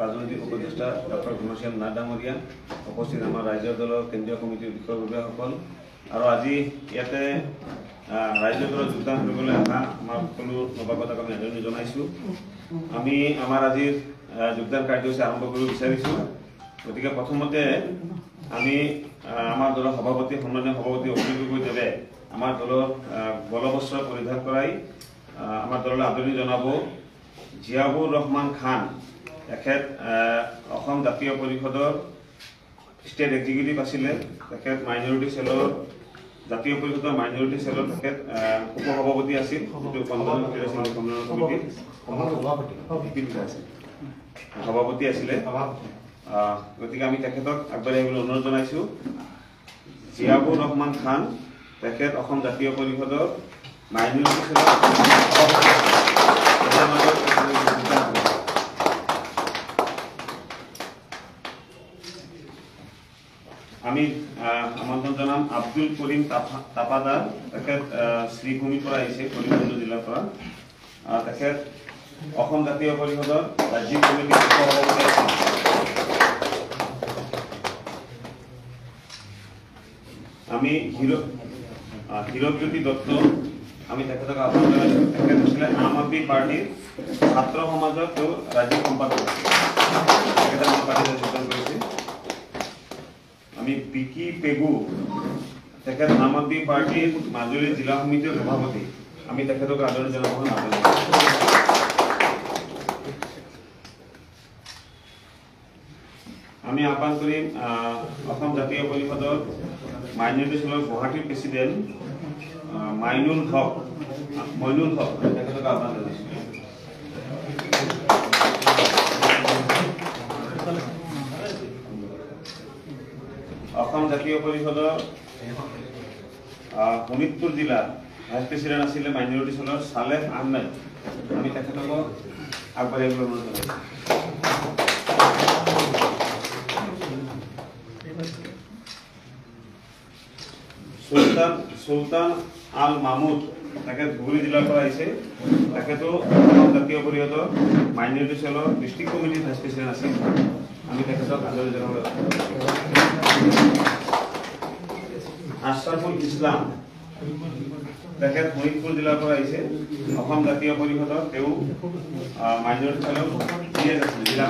ৰাজনৈতিক উপদেষ্টা ডক্টৰ ঘনশ্যাম নাথ ডাঙৰীয়া, উপস্থিত আমাৰ ৰাজ্যৰ দলৰ কেন্দ্ৰীয় কমিটিৰ বিষয়ববীয়াসকল আৰু আজি ইয়াতে ৰাজ্য দলত যোগদান কৰিবলৈ অহা আমাৰ সকলো নৱাগতক আমি আদৰণি জনাইছোঁ। আমি আমাৰ আজিৰ যোগদান কাৰ্যসূচী আৰম্ভ কৰিব বিচাৰিছোঁ। গতিকে প্ৰথমতে আমি আমাৰ দলৰ সভাপতি সন্মানীয় সভাপতি অখিল গগৈদেৱে আমাৰ দলৰ গলবস্ত্ৰ পৰিধান কৰাই আমাৰ দললৈ আদৰণি জনাব। জিয়াউৰ ৰহমান খান তেখেত অসম জাতীয় পৰিষদৰ ষ্টেট এক্সিকিউটিভ আছিলে। তেখেত মাইনৰিটি চেলৰ জাতীয় পৰিষদৰ মাইনৰিটি চেলৰ তেখেত উপসভাপতি আছিল, সভাপতি আছিলে। গতিকে আমি তেখেতক আগবাঢ়ি আহিবলৈ অনুৰোধ জনাইছোঁ। জিয়াউৰ ৰহমান খান তেখেত অসম জাতীয় পৰিষদৰ মাইনৰিটি চেলৰ আমি আমন্ত্ৰণ জনাম আব্দুল কৰিম তাপাদাৰ, তেখেত শ্ৰীভূমিৰ পৰা আহিছে, কৰিমগঞ্জ জিলাৰ পৰা। তেখেত অসম জাতীয় পৰিষদৰ ৰাজ্যিক কমিটিৰ সভাপতি আছিল। আমি হীৰকজ্যোতি দত্ত, আমি তেখেতক আহ্বান জনাইছোঁ। তেখেত হৈছিলে আম আদমি পাৰ্টিৰ ছাত্ৰ সমাজৰ তেওঁ ৰাজ্যিক সম্পাদক, তেখেতে আমাৰ পাৰ্টিত যোগদান কৰিছে। আমি বিকি পেগু, তেখেত আম আদমি পাৰ্টিৰ মাজুলী জিলা সমিতিৰ সভাপতি, আমি তেখেতক আদৰণি জনাবলৈ আহ্বান জনাইছোঁ। আমি আহ্বান কৰিম অসম জাতীয় পৰিষদৰ মাইনৰিটি চেলৰ গুৱাহাটীৰ প্ৰেচিডেণ্ট মইনুল হক, তেখেতক আহ্বান জনাইছোঁ। অসম জাতীয় পৰিষদৰ শোণিতপুৰ জিলাৰ ভাইচ প্ৰেচিডেণ্ট আছিলে মাইনৰিটি চেলৰ সালেহ আহমেদ, আমি তেখেতকো আগবাঢ়ি আহিবলৈ অনুৰোধ জনাইছোঁ। সুলতান আল মাহমুদ, তেখেত ধুবুৰী জিলাৰ পৰা আহিছে। তেখেতো অসম জাতীয় পৰিষদৰ মাইনৰিটি চেলৰ ডিষ্ট্ৰিক্ট কমিটিৰ ভাইচ প্ৰেচিডেণ্ট আছিল, আমি তেখেতক আদৰণি জনাবলৈ। আশৰাফুল ইছলাম, তেখেত শোণিতপুৰ জিলাৰ পৰা আহিছে। অসম জাতীয় পৰিষদৰ তেওঁ মাইনৰিটি চেলৰ জিএছ আছিল, জিলা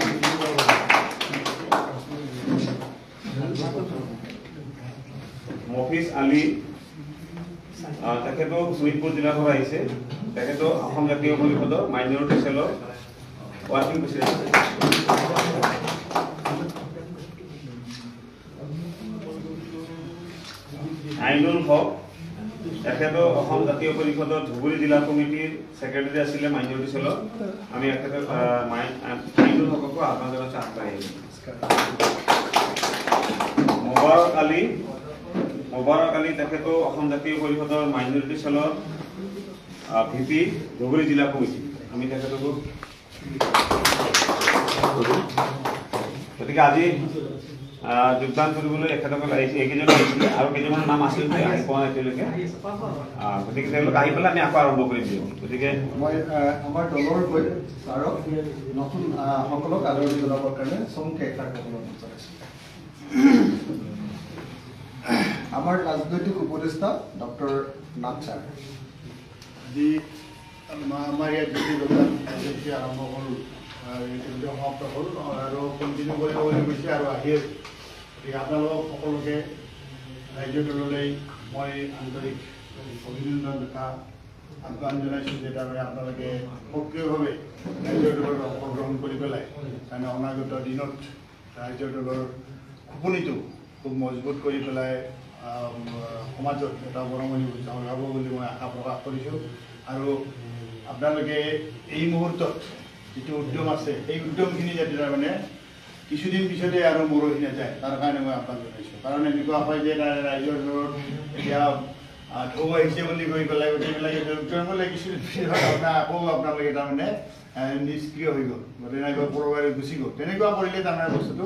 মফিজ আলী, তেখেতো শোণিতপুৰ জিলাৰ পৰা আহিছে। তেখেতো অসম জাতীয় পৰিষদৰ মাইনৰিটি চেলৰ ৱাৰ্কিং প্ৰেচিডেণ্ট আছে। আইনুল হক, তেখেতো অসম জাতীয় পৰিষদৰ ধুবুৰী জিলা কমিটিৰ ছেক্ৰেটাৰী আছিলে মাইনৰিটি চেলৰ, আমি তেখেতক আইনুল হককো আহ্বান জনাইছোঁ আগবাঢ়ি আহিব। মোবাৰক আলী, তেখেতো অসম জাতীয় পৰিষদৰ মাইনৰিটি চেলৰ ভিপি ধুবুৰী জিলা কমিটি, আমি তেখেতকো। গতিকে আজি যোগদান কৰিবলৈ এখেতসকল আহিছে, এইকেইজন আহিছিলে আৰু কেইজনমানৰ নাম আছিল যে আহি পোৱা নাই এতিয়ালৈকে। গতিকে তেওঁলোক আহি পেলাই আমি আকৌ আৰম্ভ কৰি দিওঁ। গতিকে মই আমাৰ দলৰ হৈ ছাৰক নতুন সকলক আদৰণি জনাবৰ কাৰণে চমুকৈ এষাৰ ক'বলৈ বিচাৰিছোঁ। আমাৰ ৰাজনৈতিক উপদেষ্টা ডক্টৰ নাথ ছাৰ, যি আমাৰ ইয়াত যিটো যোগদান কাৰ্যসূচী আৰম্ভ হ'ল, সমাপ্ত হ'ল আৰু কণ্টিনিউ কৰিব বুলি কৈছে আৰু আহি আছে। গতিকে আপোনালোক সকলোকে ৰাজ্য দললৈ মই আন্তৰিক অভিনন্দন তথা আহ্বান জনাইছোঁ যে তাৰমানে আপোনালোকে সক্ৰিয়ভাৱে ৰাজ্য দলত অংশগ্ৰহণ কৰি পেলাই কাৰণে অনাগত দিনত ৰাজ্য দলৰ খোপনিটো খুব মজবুত কৰি পেলাই সমাজত এটা বৰঙণি যাব বুলি মই আশা প্ৰকাশ কৰিছোঁ। আৰু আপোনালোকে এই মুহূৰ্তত যিটো উদ্যম আছে, সেই উদ্যমখিনি যাতে তাৰমানে কিছুদিন পিছতে আৰু মৰহি নাযায়, তাৰ কাৰণে মই আহ্বান জনাইছোঁ। কাৰণ এনেকুৱা হয় যে ৰাইজৰ দলত এতিয়া ঢৌ আহিছে বুলি কৈ পেলাই গোটেইবিলাকে যোগদান কৰিলে কিছুদিন পিছত আকৌ আপোনালোকে তাৰমানে নিষ্ক্ৰিয় হৈ গ'ল, তেনেকৈ পৰবাৰে গুচি গ'ল। তেনেকুৱা কৰিলে তাৰমানে বস্তুটো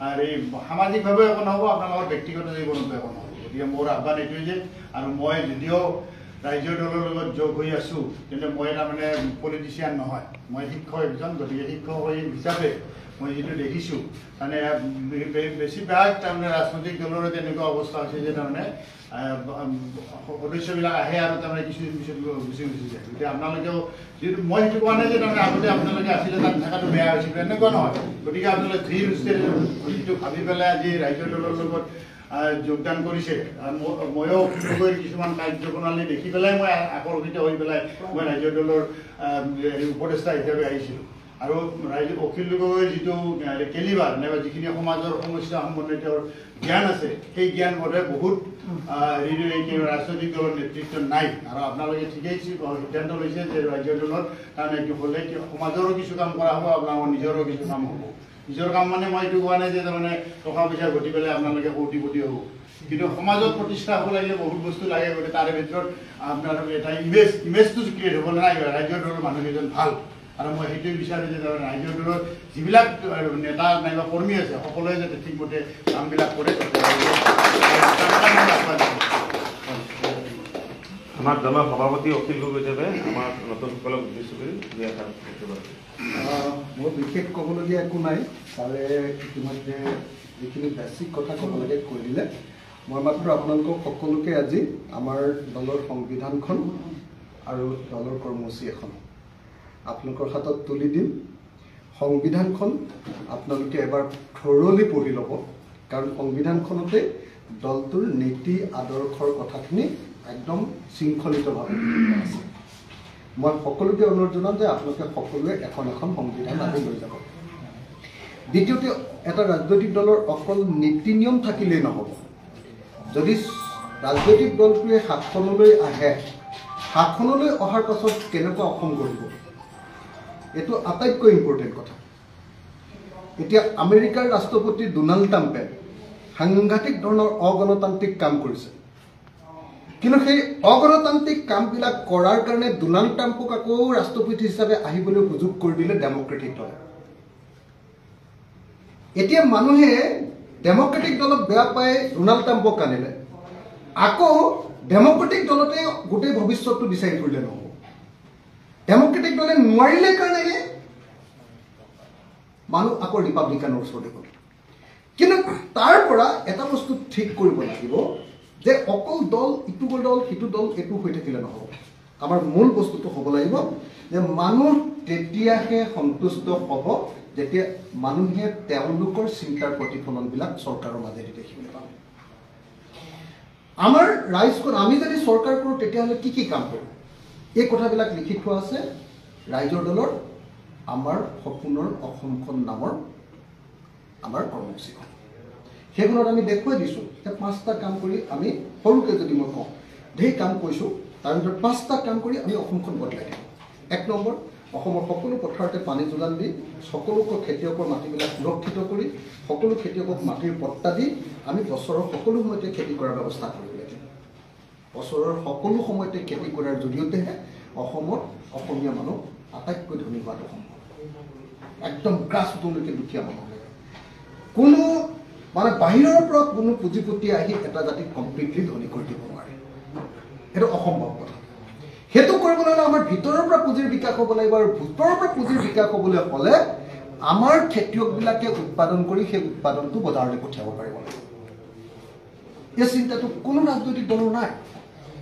আৰু এই সামাজিকভাৱে একো নহ'ব, আপোনালোকৰ ব্যক্তিগত জীৱনতো একো নহ'ব। গতিকে মোৰ আহ্বান এইটোৱে যে, আৰু মই যদিও ৰাজ্য দলৰ লগত যোগ হৈ আছোঁ, কিন্তু মই তাৰমানে পলিটিচিয়ান নহয়, মই শিক্ষক এজন। গতিকে শিক্ষক হিচাপে মই যিটো দেখিছোঁ মানে বেছিভাগ তাৰমানে ৰাজনৈতিক দলৰো তেনেকুৱা অৱস্থা হৈছে যে তাৰমানে সদস্যবিলাক আহে আৰু তাৰমানে কিছুদিন পিছত গুচি যায়। গতিকে আপোনালোকেও যিহেতু মই সেইটো কোৱা নাই যে তাৰমানে আগতে আপোনালোকে আছিলে তাত থকাটো বেয়া হৈছিল, এনেকুৱা নহয়। গতিকে আপোনালোকে ধীৰ সুস্থিৰে যিটো ভাবি পেলাই আজি ৰাজ্য দলৰ লগত যোগদান কৰিছে, ময়ো কিছুমান কাৰ্যপ্ৰণালী দেখি পেলাই মই আকৰ্ষিত হৈ পেলাই মই ৰাজ্য দলৰ উপদেষ্টা হিচাপে আহিছিলোঁ। আৰু অখিল গগৈৰ যিটো কেলিবাৰ নাইবা যিখিনি সমাজৰ সমস্যা সম্বন্ধে তেওঁৰ জ্ঞান আছে, সেই জ্ঞান বোধে বহুত ৰাজনৈতিক দলৰ নেতৃত্ব নাই। আৰু আপোনালোকে ঠিকেই সিদ্ধান্ত লৈছে যে ৰাজ্য দলত কাৰণ এইটো হ'লে সমাজৰো কিছু কাম কৰা হ'ব, আপোনালোকৰ নিজৰো কিছু কাম হ'ব। নিজৰ কাম মানে মই এইটো কোৱা নাই যে তাৰমানে টকা পইচা ঘটি পেলাই আপোনালোকে কোটিপতি হ'ব, কিন্তু সমাজত প্ৰতিষ্ঠা হ'ব লাগিলে বহুত বস্তু লাগে। গতিকে তাৰে ভিতৰত আপোনাৰ এটা ইমেজটো ক্ৰিয়েট হ'ব নাই ৰাজ্য দলৰ মানুহকেইজন ভাল। আৰু মই সেইটোৱে বিচাৰোঁ যে ৰাজ্য দলৰ যিবিলাক নেতা নাইবা কৰ্মী আছে সকলোৱে যাতে ঠিকমতে কামবিলাক কৰে। আমাৰ দলৰ সভাপতি অখিল গগৈদেৱে আমাৰ নতুনসকলক উদ্দেশ্য কৰি মোৰ বিশেষ ক'বলগীয়া একো নাই। ছাৰে ইতিমধ্যে যিখিনি বেছিক কথা ক'ব লাগে কৈ দিলে। মই মাত্ৰ আপোনালোকক সকলোকে আজি আমাৰ দলৰ সংবিধানখন আৰু দলৰ কৰ্মসূচী এখন আপোনালোকৰ হাতত তুলি দিম। সংবিধানখন আপোনালোকে এবাৰ থৰলি পঢ়ি ল'ব, কাৰণ সংবিধানখনতে দলটোৰ নীতি আদৰ্শৰ কথাখিনি একদম শৃংখলিতভাৱে আছে। মই সকলোকে অনুৰোধ জনাম যে আপোনালোকে সকলোৱে এখন এখন সংবিধান আদি লৈ যাব। দ্বিতীয়তে, এটা ৰাজনৈতিক দলৰ অকল নীতি নিয়ম থাকিলেই নহ'ব। যদি ৰাজনৈতিক দলটোৱে শাসনলৈ আহে, শাসনলৈ অহাৰ পাছত কেনেকুৱা অসম গঢ়িব, এইটো আটাইতকৈ ইম্পৰ্টেণ্ট কথা। এতিয়া আমেৰিকাৰ ৰাষ্ট্ৰপতি ডোনাল্ড ট্ৰাম্পে সাংঘাতিক ধৰণৰ অগণতান্ত্ৰিক কাম কৰিছে, কিন্তু সেই অগণতান্ত্ৰিক কামবিলাক কৰাৰ কাৰণে ডোনাল্ড ট্ৰাম্পক আকৌ ৰাষ্ট্ৰপতি হিচাপে আহিবলৈ সুযোগ কৰি দিলে ডেমক্ৰেটিক দলে। এতিয়া মানুহে ডেমক্ৰেটিক দলক বেয়া পাই ডোনাল্ড ট্ৰাম্পক আনিলে, আকৌ ডেমক্ৰেটিক দলতে গোটেই ভৱিষ্যতটো ডিচাইড কৰিলে নহ'ব। ডেমক্ৰেটিক দলে নোৱাৰিলে কাৰণে মানুহ আকৌ ৰিপাব্লিকানৰ ওচৰতে গ'ল। কিন্তু তাৰ পৰা এটা বস্তু ঠিক কৰিব লাগিব যে অকল দল ইটো দল সিটো দল এইটো হৈ থাকিলে নহ'ব। আমাৰ মূল বস্তুটো হ'ব লাগিব যে মানুহ তেতিয়াহে সন্তুষ্ট হ'ব যেতিয়া মানুহে তেওঁলোকৰ চিন্তাৰ প্ৰতিফলনবিলাক চৰকাৰৰ মাজেদি দেখিবলৈ পাব। আমাৰ ৰাইজখন আমি যদি চৰকাৰ কৰোঁ তেতিয়াহ'লে কি কি কাম কৰোঁ, এই কথাবিলাক লিখি থোৱা আছে ৰাইজৰ দলৰ আমাৰ সপোনৰ অসমখন নামৰ আমাৰ কৰ্মসূচীখন। সেইখনত আমি দেখুৱাই দিছোঁ যে 5টা কাম কৰি আমি সৰুকৈ যদি মই কওঁ ঢেৰ কাম কৈছোঁ, তাৰ ভিতৰত 5টা কাম কৰি আমি অসমখন বদলাই দিওঁ। 1 নম্বৰ, অসমৰ সকলো পথাৰতে পানী যোগান দি সকলো খেতিয়কৰ মাটিবিলাক সুৰক্ষিত কৰি সকলো খেতিয়কক মাটিৰ পট্টা দি আমি বছৰৰ সকলো সময়তে খেতি কৰাৰ ব্যৱস্থা কৰিব লাগিব। বছৰৰ সকলো সময়তে খেতি কৰাৰ জৰিয়তেহে অসমত অসমীয়া মানুহ আটাইতকৈ ধনী হোৱাটো সম্ভৱ। একদম গ্ৰাছ ৰুটলৈকে দুখীয়া মানুহ কোনো মানে বাহিৰৰ পৰা কোনো পুঁজিপতি আহি এটা জাতিক কমপ্লিটলি ধনী কৰি দিব নোৱাৰে, সেইটো অসম্ভৱ কথা। সেইটো কৰিবলৈ হ'লে আমাৰ ভিতৰৰ পৰা পুঁজিৰ বিকাশ হ'ব লাগিব, আৰু ভিতৰৰ পৰা পুঁজিৰ বিকাশ হ'বলৈ হ'লে আমাৰ খেতিয়কবিলাকে উৎপাদন কৰি সেই উৎপাদনটো বজাৰলৈ পঠিয়াব পাৰিব লাগিব। এই চিন্তাটো কোনো ৰাজনৈতিক দলৰ নাই,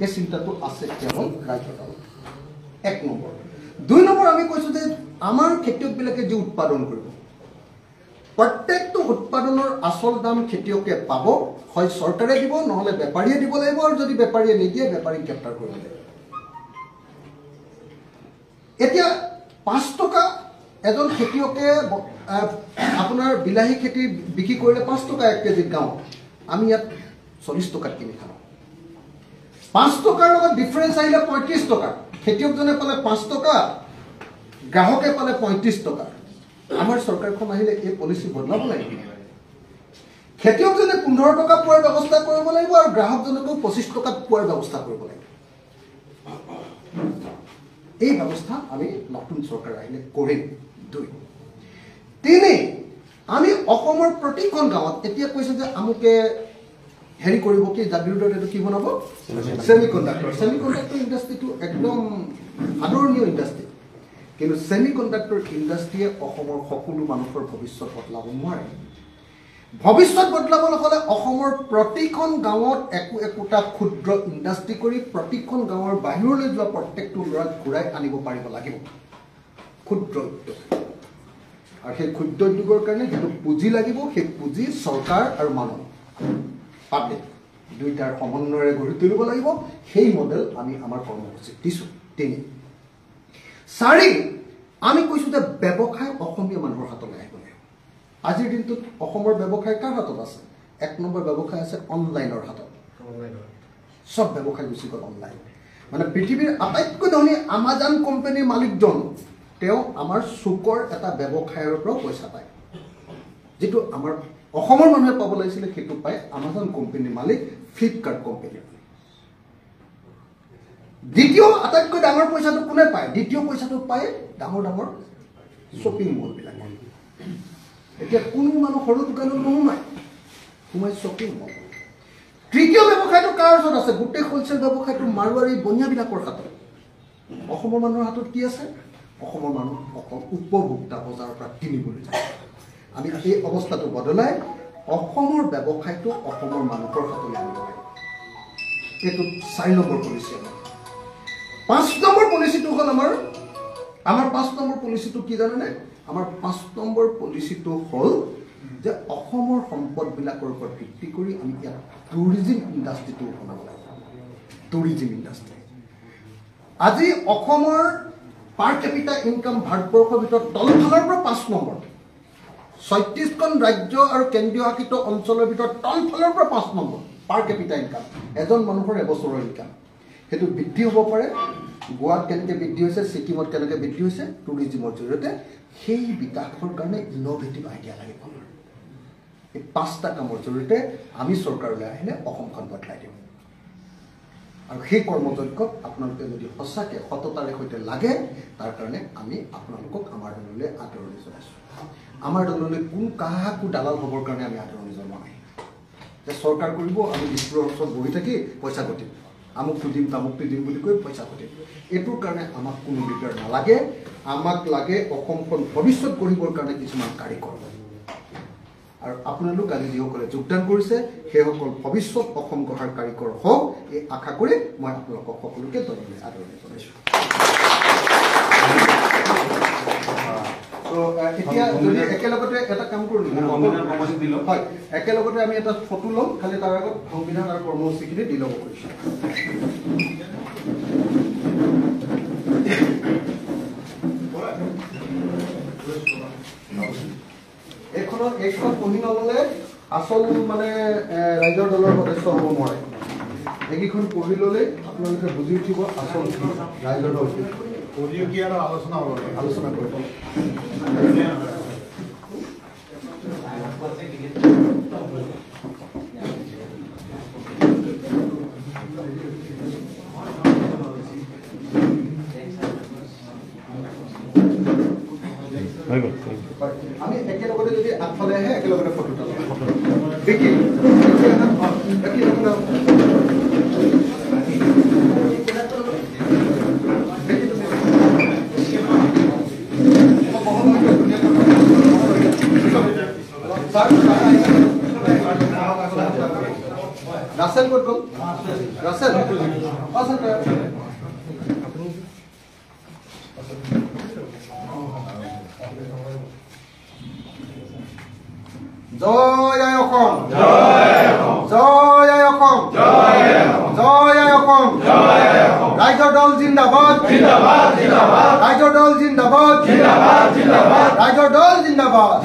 এই চিন্তাটো আছে কেৱল ৰাজ্য দলৰ। 1 নম্বৰ। 2 নম্বৰ, আমি কৈছোঁ যে আমাৰ খেতিয়কবিলাকে যি উৎপাদন কৰিব, প্ৰত্যেকটো উৎপাদনৰ আচল দাম খেতিয়কে পাব, হয় চৰকাৰে দিব নহ'লে বেপাৰীয়ে দিব লাগিব, আৰু যদি বেপাৰীয়ে নিদিয়ে বেপাৰীক গ্ৰেপ্তাৰ কৰিব লাগিব। এতিয়া 5 টকা এজন খেতিয়কে আপোনাৰ বিলাহী খেতি বিক্ৰী কৰিলে 5 টকা 1 কেজিত গাঁৱত, আমি ইয়াত 40 টকাত কিনি খাওঁ। 5 টকাৰ লগত ডিফাৰেঞ্চ আহিলে 35 টকা। খেতিয়কজনে পালে 5 টকা, গ্ৰাহকে পালে 35 টকা। আমাৰ চৰকাৰখন আহিলে এই পলিচি বদলাব লাগিব। খেতিয়কজনে 15 টকা পোৱাৰ ব্যৱস্থা কৰিব লাগিব, আৰু গ্ৰাহকজনকো 25 টকাত পোৱাৰ ব্যৱস্থা কৰিব লাগিব। এই ব্যৱস্থা আমি নতুন চৰকাৰ আহিলে কৰিম। 2। 3, আমি অসমৰ প্ৰতিখন গাঁৱত এতিয়া কৈছে যে আমুকে হেৰি কৰিব কি জাগিৰোডত এইটো কি বনাব, ছেমি কণ্ডাক্টৰ ইণ্ডাষ্ট্ৰিটো একদম আদৰণীয় ইণ্ডাষ্ট্ৰি, কিন্তু ছেমিকণ্ডাক্টৰ ইণ্ডাষ্ট্ৰীয়ে অসমৰ সকলো মানুহৰ ভৱিষ্যত বদলাব নোৱাৰে ভৱিষ্যত বদলাবলৈ হ'লে অসমৰ প্ৰতিখন গাঁৱত একোটা ক্ষুদ্ৰ ইণ্ডাষ্ট্ৰী কৰি প্ৰতিখন গাঁৱৰ বাহিৰলৈ যোৱা প্ৰত্যেকটো ল'ৰাক ঘূৰাই আনিব পাৰিব লাগিব ক্ষুদ্ৰ উদ্যোগ আৰু সেই ক্ষুদ্ৰ উদ্যোগৰ কাৰণে যিটো পুঁজি লাগিব সেই পুঁজি চৰকাৰ আৰু মানুহ পাব্লিক দুইটাৰ সমন্বয়েৰে গঢ়ি তুলিব লাগিব সেই মডেল আমি আমাৰ কৰ্মসূচীত দিছোঁ ৩ 4 আমি কৈছোঁ যে ব্যৱসায় অসমীয়া মানুহৰ হাতলৈ আহিব লাগিব আজিৰ দিনটোত অসমৰ ব্যৱসায় কাৰ হাতত আছে 1 নম্বৰ ব্যৱসায় আছে অনলাইনৰ হাতত সব ব্যৱসায় গুচি গ'ল অনলাইন মানে পৃথিৱীৰ আটাইতকৈ ধনী আমাজন কোম্পানীৰ মালিকজন তেওঁ আমাৰ চুকৰ এটা ব্যৱসায়ৰ পৰা পইচা পায় যেটো আমাৰ অসমৰ মানুহে পাব লাগিছিল সেইটো পায় আমাজন কোম্পানীৰ মালিক ফ্লিপকাৰ্ট কোম্পানীৰ দ্বিতীয় আটাইতকৈ ডাঙৰ পইচাটো কোনে পায় দ্বিতীয় পইচাটো পায় ডাঙৰ ডাঙৰ শ্বপিং মলবিলাক এতিয়া কোনো মানুহ সৰু দোকানত নোসোমায় সোমাই শ্বপিং মল তৃতীয় ব্যৱসায়টো কাৰ ওচৰত আছে গোটেই হোলচেল ব্যৱসায়টো মাৰোৱাৰী বনিয়াবিলাকৰ হাতত অসমৰ মানুহৰ হাতত কি আছে অসমৰ মানুহ অকল উপভোক্তা বজাৰৰ পৰা কিনিবলৈ যায় আমি এই অৱস্থাটো বদলাই অসমৰ ব্যৱসায়টো অসমৰ মানুহৰ হাতলৈ আনিব লাগিব এইটো 4 নম্বৰ পলিচি 5 নম্বৰ পলিচিটো হ'ল আমাৰ 5 নম্বৰ পলিচিটো কি জানেনে আমাৰ 5 নম্বৰ পলিচিটো হ'ল যে অসমৰ সম্পদবিলাকৰ ওপৰত ভিত্তি কৰি আমি ইয়াত টুৰিজিম ইণ্ডাষ্ট্ৰীটো বনাব লাগিব টুৰিজিম ইণ্ডাষ্ট্ৰী আজি অসমৰ পাৰ কেপিটা ইনকাম ভাৰতবৰ্ষৰ ভিতৰত তলফালৰ পৰা 5 নম্বৰ 36খন ৰাজ্য আৰু কেন্দ্ৰীয় শাসিত অঞ্চলৰ ভিতৰত তলফালৰ পৰা 5 নম্বৰ পাৰ কেপিটা ইনকাম এজন মানুহৰ এবছৰৰ ইনকাম সেইটো বৃদ্ধি হ'ব পাৰে গোৱাত কেনেকৈ বৃদ্ধি হৈছে ছিকিমত কেনেকৈ বৃদ্ধি হৈছে টুৰিজিমৰ জৰিয়তে সেই বিকাশৰ কাৰণে ইন'ভেটিভ আইডিয়া লাগিব এই 5টা কামৰ জৰিয়তে আমি চৰকাৰলৈ আহিলে অসমখন বদলাই দিওঁ আৰু সেই কৰ্মযজ্ঞত আপোনালোকে যদি সঁচাকৈ সততাৰে সৈতে লাগে তাৰ কাৰণে আমি আপোনালোকক আমাৰ দললৈ আদৰণি জনাইছোঁ আমাৰ দললৈ কোন কাহাকো দালাল হ'বৰ কাৰণে আমি আদৰণি জনোৱা নাই যে চৰকাৰ কৰিব আমি ডিস্পুৰৰ ওচৰত বহি থাকি পইচা ঘটিম আমুকটো দিম তামুকটো দিম বুলি কৈ পইচা ঘটিম এইটোৰ কাৰণে আমাক কোনো লিডাৰ নালাগে আমাক লাগে অসমখন ভৱিষ্যত গঢ়িবৰ কাৰণে কিছুমান কাৰিকৰ আৰু আপোনালোক আজি যিসকলে যোগদান কৰিছে সেইসকল ভৱিষ্যত অসম গঢ়াৰ কাৰিকৰ হওক এই আশা কৰি মই আপোনালোকক সকলোকে দললৈ আদৰণি জনাইছোঁ এতিয়া যদি একেলগতে এটা কাম কৰোঁ হয় একেলগতে আমি এটা ফটো ল'ম খালি তাৰ আগত সংবিধান আৰু কৰ্মসূচীখিনি দি ল'ব কৰিছোঁ এইখন পঢ়ি নল'লে আচল মানে ৰাইজৰ দলৰ সদস্য হ'ব নোৱাৰে এইকেইখন পঢ়ি ল'লে আপোনালোকে বুজি উঠিব আচল ৰাইজৰ দল আলোচনা কৰিব আমি একেলগতে যদি আগফালে আহে একেলগতে ফটোটা দেখি রাসেল ক'ত গ'ল রাসেল জয় আই অসম জয় অসম জয় অসম ৰাইজৰ দল জিন্দাবাদ ৰাইজৰ দল জিন্দাবাদ ৰাইজৰ দল জিন্দাবাদ